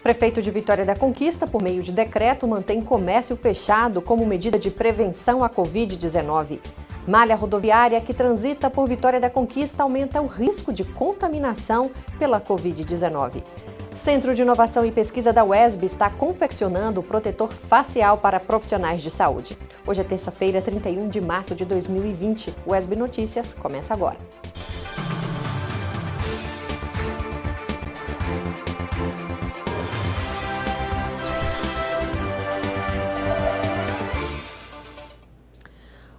Prefeito de Vitória da Conquista, por meio de decreto, mantém comércio fechado como medida de prevenção à Covid-19. Malha rodoviária que transita por Vitória da Conquista aumenta o risco de contaminação pela Covid-19. Centro de Inovação e Pesquisa da UESB está confeccionando o protetor facial para profissionais de saúde. Hoje é terça-feira, 31 de março de 2020. O UESB Notícias começa agora.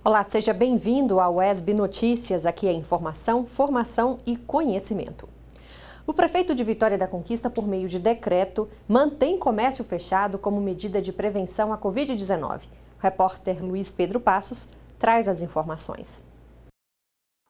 Olá, seja bem-vindo ao UESB Notícias. Aqui é informação, formação e conhecimento. O prefeito de Vitória da Conquista, por meio de decreto, mantém comércio fechado como medida de prevenção à Covid-19. O repórter Luiz Pedro Passos traz as informações.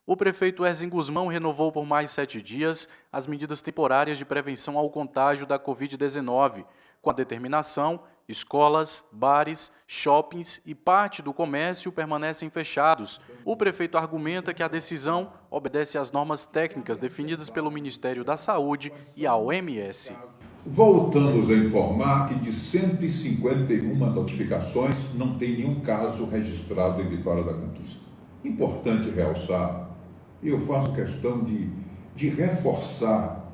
O prefeito Ezin Guzmão renovou por mais 7 dias as medidas temporárias de prevenção ao contágio da Covid-19, com a determinação: escolas, bares, shoppings e parte do comércio permanecem fechados. O prefeito argumenta que a decisão obedece às normas técnicas definidas pelo Ministério da Saúde e a OMS. Voltamos a informar que de 151 notificações, não tem nenhum caso registrado em Vitória da Conquista. Importante realçar, e eu faço questão de reforçar,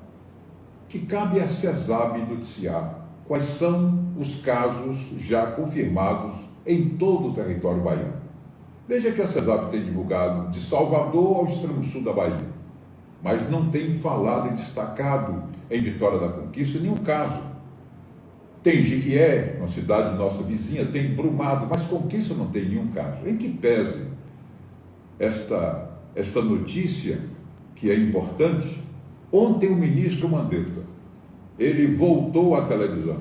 que cabe à CESAB noticiar quais são os casos já confirmados em todo o território baiano. Veja que a CESAB tem divulgado de Salvador ao extremo sul da Bahia, mas não tem falado e destacado em Vitória da Conquista nenhum caso. Tem Jequié, uma cidade nossa vizinha, tem Brumado, mas Conquista não tem nenhum caso. Em que pese esta notícia, que é importante, ontem o ministro Mandetta, ele voltou à televisão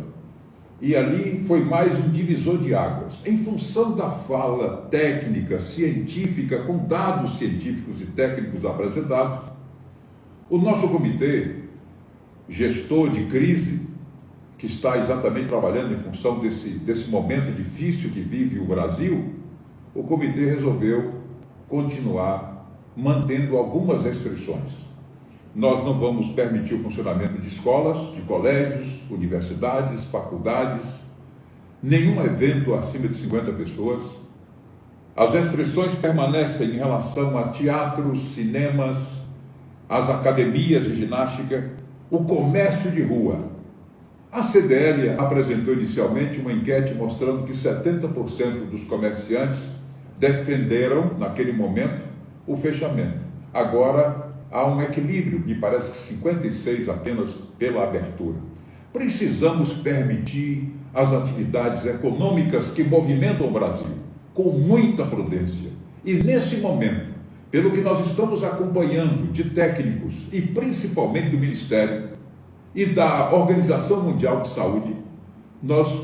e ali foi mais um divisor de águas. Em função da fala técnica, científica, com dados científicos e técnicos apresentados, o nosso comitê, gestor de crise, que está exatamente trabalhando em função desse momento difícil que vive o Brasil, o comitê resolveu continuar mantendo algumas restrições. Nós não vamos permitir o funcionamento de escolas, de colégios, universidades, faculdades, nenhum evento acima de 50 pessoas. As restrições permanecem em relação a teatros, cinemas, as academias de ginástica, o comércio de rua. A CDL apresentou inicialmente uma enquete mostrando que 70% dos comerciantes defenderam, naquele momento, o fechamento. Agora, há um equilíbrio, me parece que 56 apenas pela abertura. Precisamos permitir as atividades econômicas que movimentam o Brasil com muita prudência. E nesse momento, pelo que nós estamos acompanhando de técnicos e principalmente do Ministério e da Organização Mundial de Saúde, nós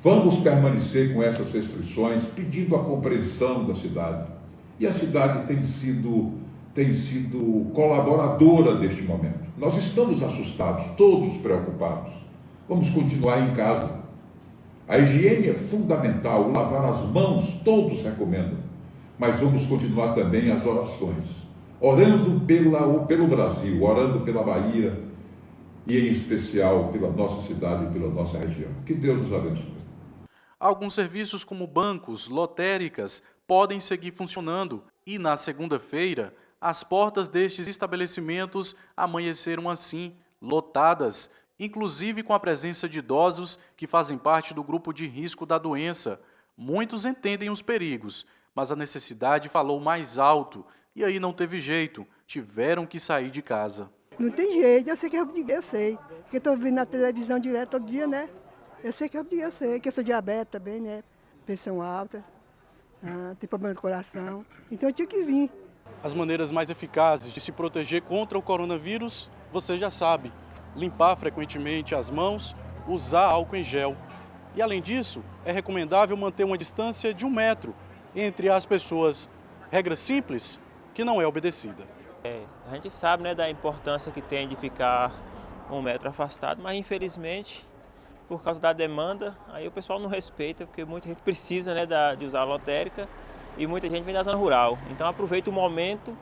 vamos permanecer com essas restrições, pedindo a compreensão da cidade. E a cidade tem sido colaboradora deste momento. Nós estamos assustados, todos preocupados. Vamos continuar em casa. A higiene é fundamental, lavar as mãos, todos recomendam. Mas vamos continuar também as orações, orando pelo Brasil, orando pela Bahia e, em especial, pela nossa cidade e pela nossa região. Que Deus nos abençoe. Alguns serviços, como bancos, lotéricas, podem seguir funcionando e, na segunda-feira, as portas destes estabelecimentos amanheceram assim, lotadas, inclusive com a presença de idosos que fazem parte do grupo de risco da doença. Muitos entendem os perigos, mas a necessidade falou mais alto e aí não teve jeito, tiveram que sair de casa. Não tem jeito, eu sei que eu sei, porque estou vendo na televisão direto todo dia, né? Eu sei que eu sei, que eu sou diabetes também, né? Pressão alta, tem problema do coração, então eu tinha que vir. As maneiras mais eficazes de se proteger contra o coronavírus, você já sabe: limpar frequentemente as mãos, usar álcool em gel. E além disso, é recomendável manter uma distância de 1 metro entre as pessoas. Regra simples que não é obedecida. A gente sabe, né, da importância que tem de ficar 1 metro afastado, mas infelizmente, por causa da demanda, aí o pessoal não respeita, porque muita gente precisa, né, de usar a lotérica. E muita gente vem da zona rural, então aproveita o momento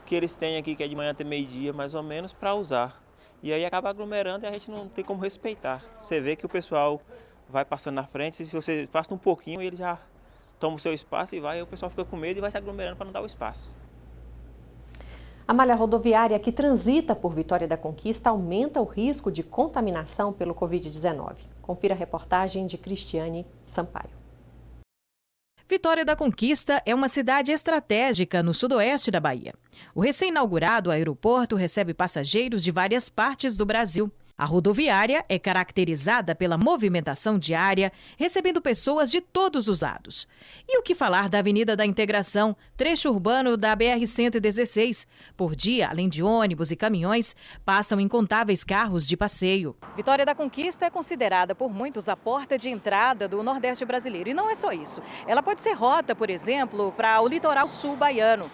que eles têm aqui, que é de manhã até meio-dia, mais ou menos, para usar. e aí acaba aglomerando e a gente não tem como respeitar. Você vê que o pessoal vai passando na frente, se você passa um pouquinho, ele já toma o seu espaço e vai, aí o pessoal fica com medo e vai se aglomerando para não dar o espaço. A malha rodoviária que transita por Vitória da Conquista aumenta o risco de contaminação pelo Covid-19. Confira a reportagem de Cristiane Sampaio. Vitória da Conquista é uma cidade estratégica no sudoeste da Bahia. O recém-inaugurado aeroporto recebe passageiros de várias partes do Brasil. A rodoviária é caracterizada pela movimentação diária, recebendo pessoas de todos os lados. E o que falar da Avenida da Integração, trecho urbano da BR-116? Por dia, além de ônibus e caminhões, passam incontáveis carros de passeio. Vitória da Conquista é considerada por muitos a porta de entrada do Nordeste brasileiro. E não é só isso. Ela pode ser rota, por exemplo, para o litoral sul baiano.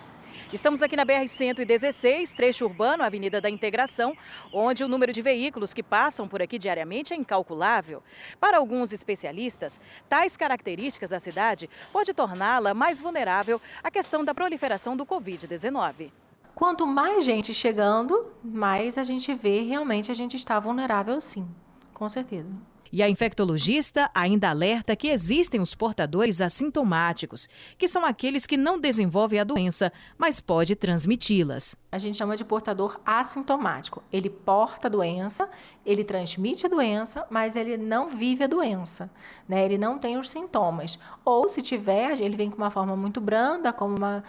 Estamos aqui na BR-116, trecho urbano, Avenida da Integração, onde o número de veículos que passam por aqui diariamente é incalculável. Para alguns especialistas, tais características da cidade pode torná-la mais vulnerável à questão da proliferação do Covid-19. Quanto mais gente chegando, mais a gente vê realmente a gente está vulnerável, sim, com certeza. E a infectologista ainda alerta que existem os portadores assintomáticos, que são aqueles que não desenvolvem a doença, mas pode transmiti-las. A gente chama de portador assintomático. Ele porta a doença, ele transmite a doença, mas ele não vive a doença, né? Ele não tem os sintomas. Ou, se tiver, ele vem com uma forma muito branda, como uma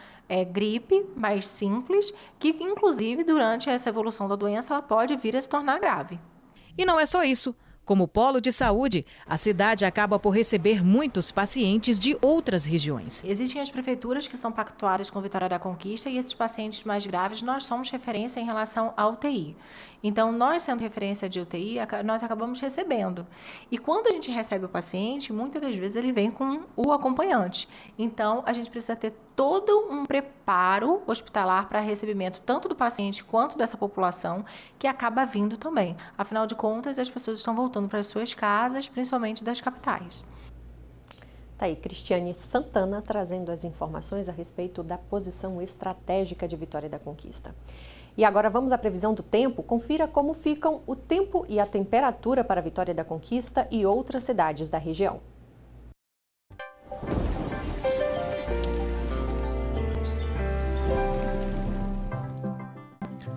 gripe mais simples, que, inclusive, durante essa evolução da doença, ela pode vir a se tornar grave. E não é só isso. Como polo de saúde, a cidade acaba por receber muitos pacientes de outras regiões. Existem as prefeituras que são pactuadas com Vitória da Conquista e esses pacientes mais graves, nós somos referência em relação à UTI. Então, nós sendo referência de UTI, nós acabamos recebendo. E quando a gente recebe o paciente, muitas das vezes ele vem com o acompanhante. Então, a gente precisa ter todo um preparo hospitalar para recebimento tanto do paciente quanto dessa população que acaba vindo também. Afinal de contas, as pessoas estão voltando para as suas casas, principalmente das capitais. Tá aí, Cristiane Santana trazendo as informações a respeito da posição estratégica de Vitória da Conquista. E agora vamos à previsão do tempo. Confira como ficam o tempo e a temperatura para Vitória da Conquista e outras cidades da região.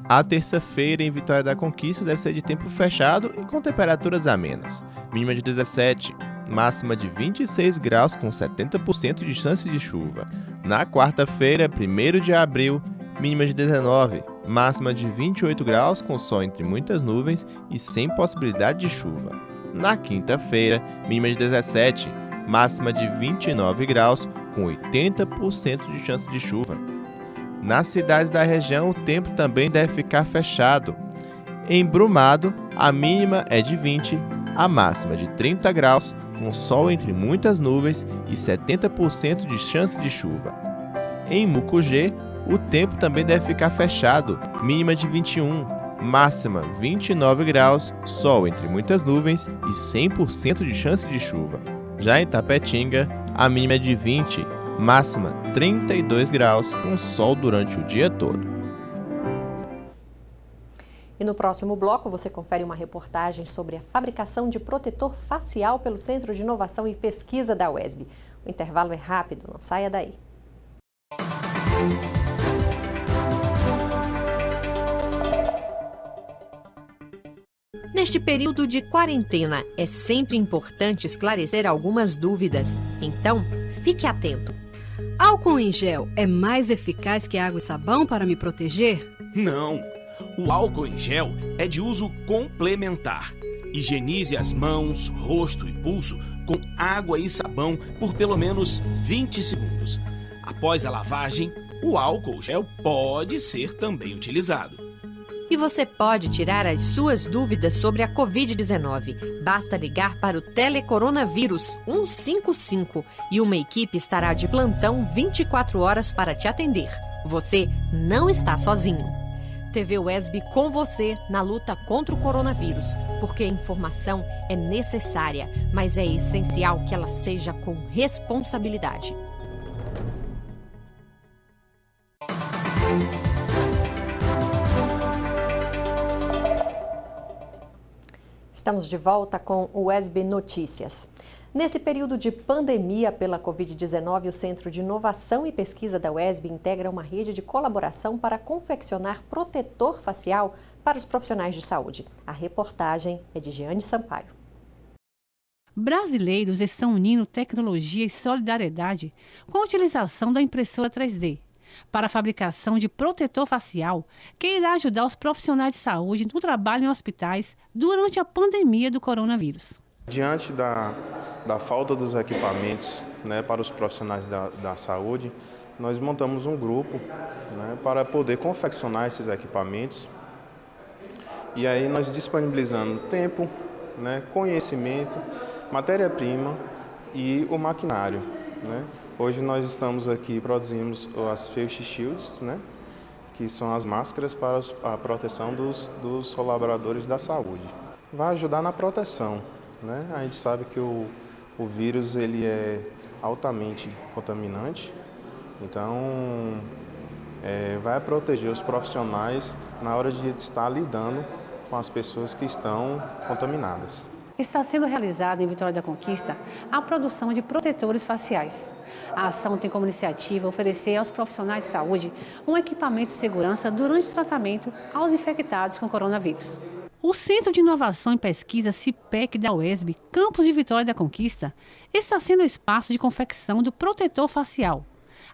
A terça-feira em Vitória da Conquista deve ser de tempo fechado e com temperaturas amenas. Mínima de 17, máxima de 26 graus com 70% de chance de chuva. Na quarta-feira, 1º de abril, mínima de 19, máxima de 28 graus com sol entre muitas nuvens e sem possibilidade de chuva. Na quinta-feira, mínima de 17, máxima de 29 graus com 80% de chance de chuva. Nas cidades da região, o tempo também deve ficar fechado. Em Brumado, a mínima é de 20, a máxima de 30 graus, com sol entre muitas nuvens e 70% de chance de chuva. Em Mucugê, o tempo também deve ficar fechado, mínima de 21, máxima 29 graus, sol entre muitas nuvens e 100% de chance de chuva. Já em Tapetinga, a mínima é de 20, máxima 32 graus, com sol durante o dia todo. E no próximo bloco você confere uma reportagem sobre a fabricação de protetor facial pelo Centro de Inovação e Pesquisa da UESB. O intervalo é rápido, não saia daí. Neste período de quarentena, é sempre importante esclarecer algumas dúvidas. Então, fique atento. Álcool em gel é mais eficaz que água e sabão para me proteger? Não. O álcool em gel é de uso complementar. Higienize as mãos, rosto e pulso com água e sabão por pelo menos 20 segundos. Após a lavagem, o álcool gel pode ser também utilizado. E você pode tirar as suas dúvidas sobre a Covid-19. Basta ligar para o Telecoronavírus 155 e uma equipe estará de plantão 24 horas para te atender. Você não está sozinho. TV UESB com você na luta contra o coronavírus, porque a informação é necessária, mas é essencial que ela seja com responsabilidade. Estamos de volta com o UESB Notícias. Nesse período de pandemia pela Covid-19, o Centro de Inovação e Pesquisa da UESB integra uma rede de colaboração para confeccionar protetor facial para os profissionais de saúde. A reportagem é de Giane Sampaio. Brasileiros estão unindo tecnologia e solidariedade com a utilização da impressora 3D para a fabricação de protetor facial que irá ajudar os profissionais de saúde no trabalho em hospitais durante a pandemia do coronavírus. Diante da falta dos equipamentos, para os profissionais da saúde, nós montamos um grupo, para poder confeccionar esses equipamentos. E aí nós disponibilizando tempo, conhecimento, matéria-prima e o maquinário. Hoje nós estamos aqui, produzimos as face shields, que são as máscaras para a proteção dos colaboradores da saúde. Vai ajudar na proteção. A gente sabe que o vírus ele é altamente contaminante, então vai proteger os profissionais na hora de estar lidando com as pessoas que estão contaminadas. Está sendo realizada em Vitória da Conquista a produção de protetores faciais. A ação tem como iniciativa oferecer aos profissionais de saúde um equipamento de segurança durante o tratamento aos infectados com coronavírus. O Centro de Inovação e Pesquisa CIPEC da UESB, campus de Vitória da Conquista, está sendo o espaço de confecção do protetor facial.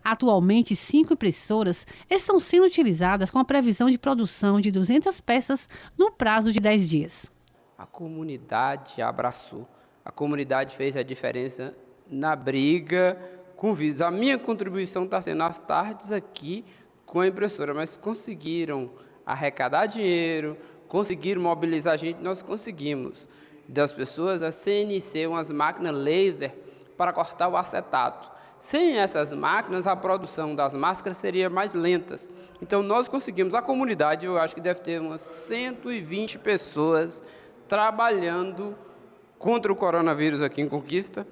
Atualmente, 5 impressoras estão sendo utilizadas com a previsão de produção de 200 peças no prazo de 10 dias. A comunidade abraçou, a comunidade fez a diferença na briga com o vírus. A minha contribuição está sendo as tardes aqui com a impressora, mas conseguiram arrecadar dinheiro, conseguiram mobilizar a gente, nós conseguimos das pessoas a CNC, umas máquinas laser para cortar o acetato. Sem essas máquinas, a produção das máscaras seria mais lenta. Então, nós conseguimos, a comunidade, eu acho que deve ter umas 120 pessoas trabalhando contra o coronavírus aqui em Conquista,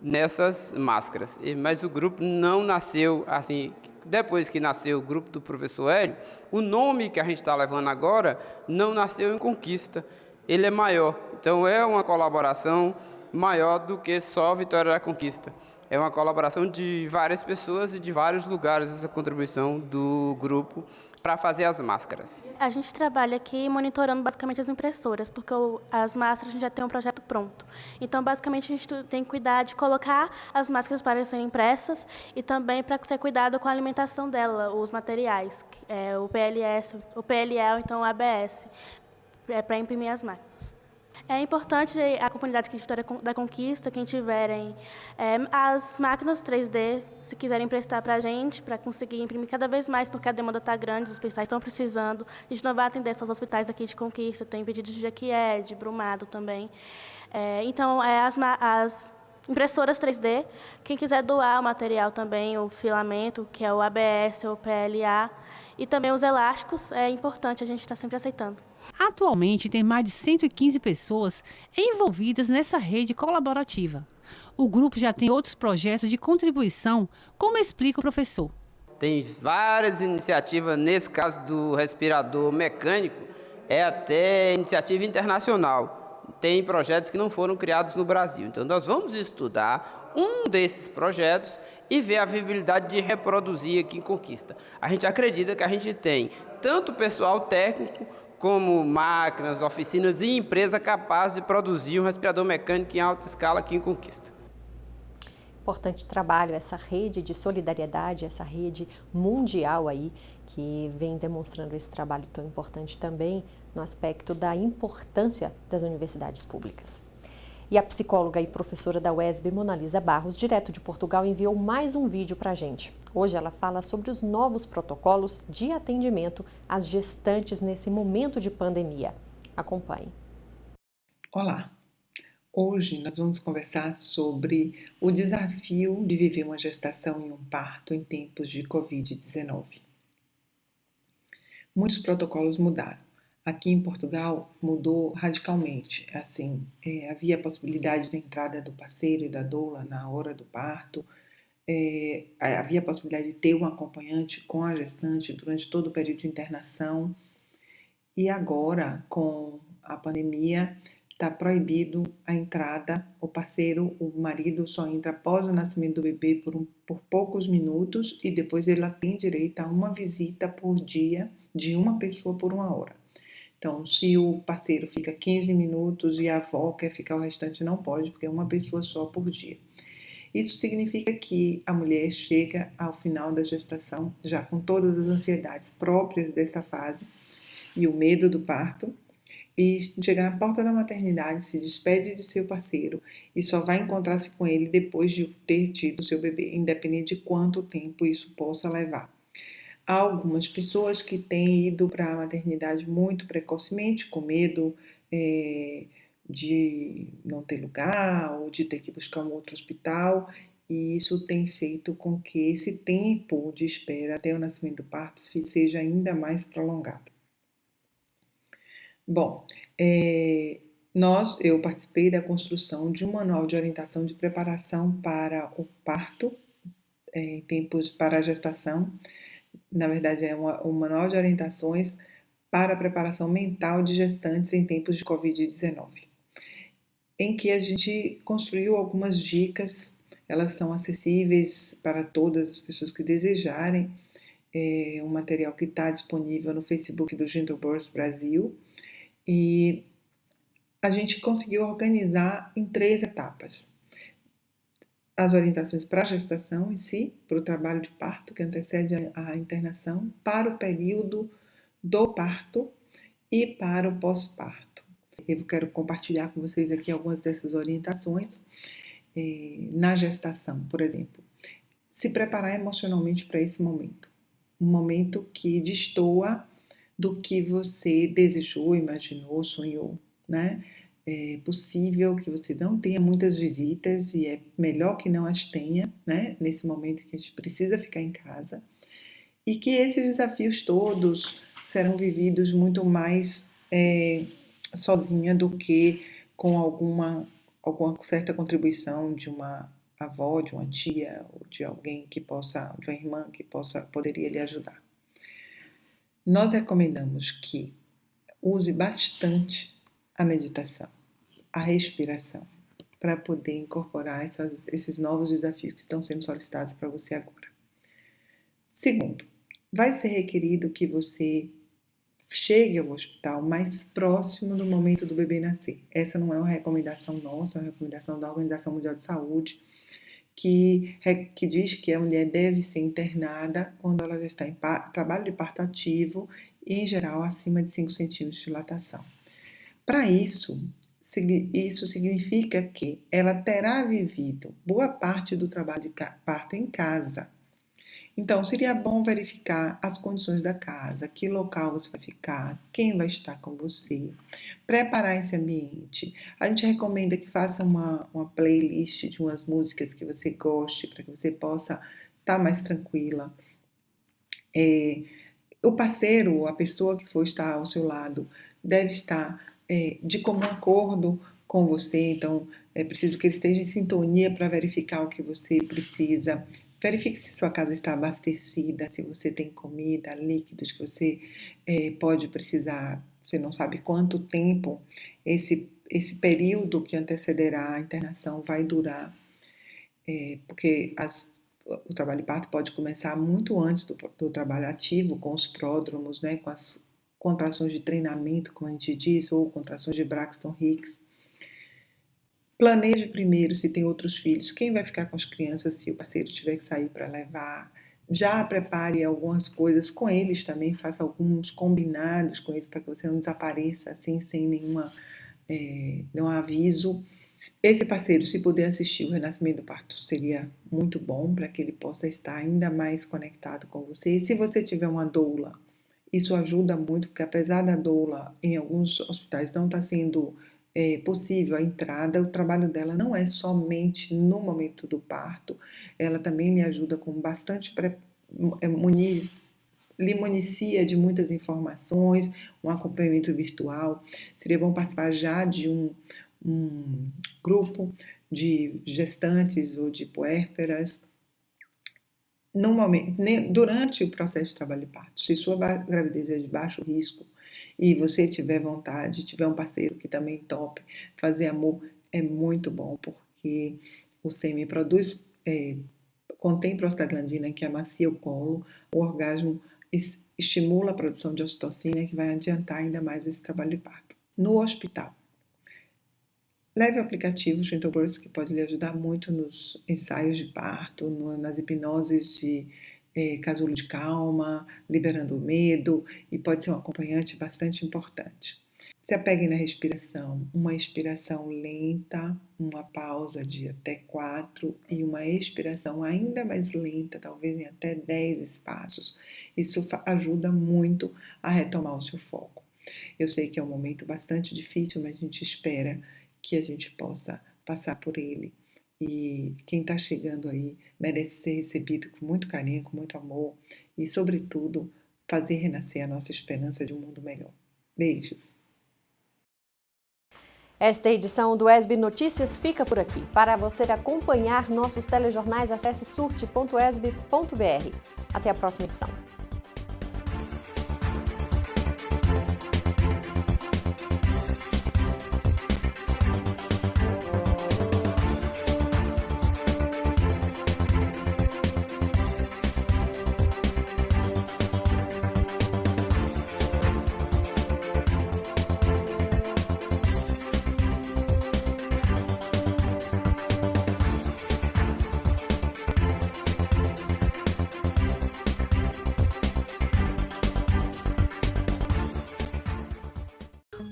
nessas máscaras. Mas o grupo não nasceu assim. Depois que nasceu o grupo do professor Hélio, o nome que a gente está levando agora não nasceu em Conquista, ele é maior. Então é uma colaboração maior do que só Vitória da Conquista. É uma colaboração de várias pessoas e de vários lugares, essa contribuição do grupo para fazer as máscaras. A gente trabalha aqui monitorando basicamente as impressoras, porque as máscaras a gente já tem um projeto pronto. Então, basicamente, a gente tem que cuidar de colocar as máscaras para serem impressas e também para ter cuidado com a alimentação dela, os materiais, o PLS, o PLL, então o ABS, para imprimir as máquinas. É importante a comunidade aqui de Vitória da Conquista, quem tiverem as máquinas 3D, se quiserem emprestar para a gente, para conseguir imprimir cada vez mais, porque a demanda está grande, os hospitais estão precisando. A gente não vai atender só os hospitais aqui de Conquista, tem pedidos de Jequié, de Brumado também. Então, as impressoras 3D, quem quiser doar o material também, o filamento, que é o ABS ou o PLA, e também os elásticos, é importante, a gente está sempre aceitando. Atualmente, tem mais de 115 pessoas envolvidas nessa rede colaborativa. O grupo já tem outros projetos de contribuição, como explica o professor. Tem várias iniciativas, nesse caso do respirador mecânico, é até iniciativa internacional. Tem projetos que não foram criados no Brasil. Então, nós vamos estudar um desses projetos e ver a viabilidade de reproduzir aqui em Conquista. A gente acredita que a gente tem tanto pessoal técnico, como máquinas, oficinas e empresa capaz de produzir um respirador mecânico em alta escala aqui em Conquista. Importante trabalho, essa rede de solidariedade, essa rede mundial aí, que vem demonstrando esse trabalho tão importante também no aspecto da importância das universidades públicas. E a psicóloga e professora da UESB, Monalisa Barros, direto de Portugal, enviou mais um vídeo para a gente. Hoje ela fala sobre os novos protocolos de atendimento às gestantes nesse momento de pandemia. Acompanhe. Olá! Hoje nós vamos conversar sobre o desafio de viver uma gestação e um parto em tempos de Covid-19. Muitos protocolos mudaram. Aqui em Portugal mudou radicalmente. Assim, havia a possibilidade da entrada do parceiro e da doula na hora do parto, havia a possibilidade de ter um acompanhante com a gestante durante todo o período de internação. E agora, com a pandemia, está proibido a entrada, o parceiro, o marido só entra após o nascimento do bebê por poucos minutos e depois ela tem direito a uma visita por dia de uma pessoa por 1 hora. Então, se o parceiro fica 15 minutos e a avó quer ficar o restante, não pode, porque é uma pessoa só por dia. Isso significa que a mulher chega ao final da gestação já com todas as ansiedades próprias dessa fase e o medo do parto, e chega na porta da maternidade, se despede de seu parceiro e só vai encontrar-se com ele depois de ter tido seu bebê, independente de quanto tempo isso possa levar. Há algumas pessoas que têm ido para a maternidade muito precocemente, com medo de não ter lugar ou de ter que buscar um outro hospital, e isso tem feito com que esse tempo de espera até o nascimento do parto seja ainda mais prolongado. Bom, eu participei da construção de um manual de orientação de preparação para o parto, em tempos para a gestação. Na verdade, é um manual de orientações para a preparação mental de gestantes em tempos de Covid-19, em que a gente construiu algumas dicas. Elas são acessíveis para todas as pessoas que desejarem. É um material que está disponível no Facebook do Gentle Birth Brasil, e a gente conseguiu organizar em 3 etapas. As orientações para a gestação em si, para o trabalho de parto que antecede a internação, para o período do parto e para o pós-parto. Eu quero compartilhar com vocês aqui algumas dessas orientações. Na gestação, por exemplo, se preparar emocionalmente para esse momento. Um momento que destoa do que você desejou, imaginou, sonhou, né? É possível que você não tenha muitas visitas e é melhor que não as tenha, né? Nesse momento que a gente precisa ficar em casa, e que esses desafios todos serão vividos muito mais sozinha do que com alguma certa contribuição de uma avó, de uma tia, ou de alguém que possa, de uma irmã que poderia lhe ajudar. Nós recomendamos que use bastante a meditação, a respiração, para poder incorporar esses novos desafios que estão sendo solicitados para você agora. Segundo, vai ser requerido que você chegue ao hospital mais próximo do momento do bebê nascer. Essa não é uma recomendação nossa, é uma recomendação da Organização Mundial de Saúde, que diz que a mulher deve ser internada quando ela já está em trabalho de parto ativo e, em geral, acima de 5 centímetros de dilatação. Para isso significa que ela terá vivido boa parte do trabalho de parto em casa. Então, seria bom verificar as condições da casa, que local você vai ficar, quem vai estar com você, preparar esse ambiente. A gente recomenda que faça uma playlist de umas músicas que você goste, para que você possa estar mais tranquila. O parceiro, a pessoa que for estar ao seu lado, deve estar de comum acordo com você, então é preciso que ele esteja em sintonia para verificar o que você precisa. Verifique se sua casa está abastecida, se você tem comida, líquidos que você pode precisar. Você não sabe quanto tempo esse período que antecederá a internação vai durar, porque o trabalho de parto pode começar muito antes do trabalho ativo, com os pródromos, né, com as contrações de treinamento, como a gente diz, ou contrações de Braxton Hicks. Planeje primeiro se tem outros filhos, quem vai ficar com as crianças se o parceiro tiver que sair para levar. Já prepare algumas coisas com eles também, faça alguns combinados com eles para que você não desapareça assim, sem nenhum aviso. Esse parceiro, se puder assistir o renascimento do parto, seria muito bom para que ele possa estar ainda mais conectado com você. E se você tiver uma doula, isso ajuda muito, porque apesar da doula em alguns hospitais não estar sendo possível a entrada, o trabalho dela não é somente no momento do parto, ela também lhe ajuda com bastante lhe municia de muitas informações, um acompanhamento virtual. Seria bom participar já de um grupo de gestantes ou de puérperas durante o processo de trabalho de parto. Se sua gravidez é de baixo risco, e você tiver vontade, tiver um parceiro que também tope fazer amor, é muito bom, porque o sêmen produz, contém prostaglandina, que amacia o colo, o orgasmo estimula a produção de ocitocina, que vai adiantar ainda mais esse trabalho de parto. No hospital, leve o aplicativo Gentle Birth, que pode lhe ajudar muito nos ensaios de parto, nas hipnoses de casulo de calma, liberando o medo, e pode ser um acompanhante bastante importante. Se apegue na respiração, uma inspiração lenta, uma pausa de até 4 e uma expiração ainda mais lenta, talvez em até 10 espaços. Isso ajuda muito a retomar o seu foco. Eu sei que é um momento bastante difícil, mas a gente espera que a gente possa passar por ele. E quem está chegando aí merece ser recebido com muito carinho, com muito amor e, sobretudo, fazer renascer a nossa esperança de um mundo melhor. Beijos! Esta edição do ESB Notícias fica por aqui. Para você acompanhar nossos telejornais, acesse surte.esb.br. Até a próxima edição.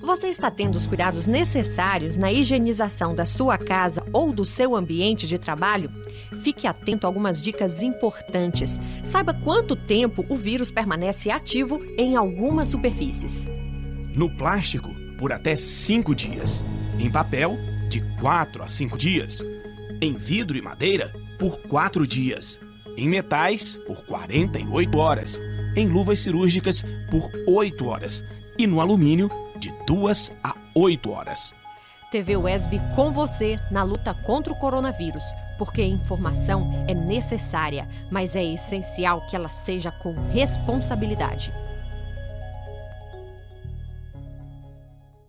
Você está tendo os cuidados necessários na higienização da sua casa ou do seu ambiente de trabalho? Fique atento a algumas dicas importantes. Saiba quanto tempo o vírus permanece ativo em algumas superfícies. No plástico, por até 5 dias. Em papel, de 4 a 5 dias. Em vidro e madeira, por 4 dias. Em metais, por 48 horas. Em luvas cirúrgicas, por 8 horas. E no alumínio, de 2 a 8 horas. TV UESB com você na luta contra o coronavírus, porque a informação é necessária, mas é essencial que ela seja com responsabilidade.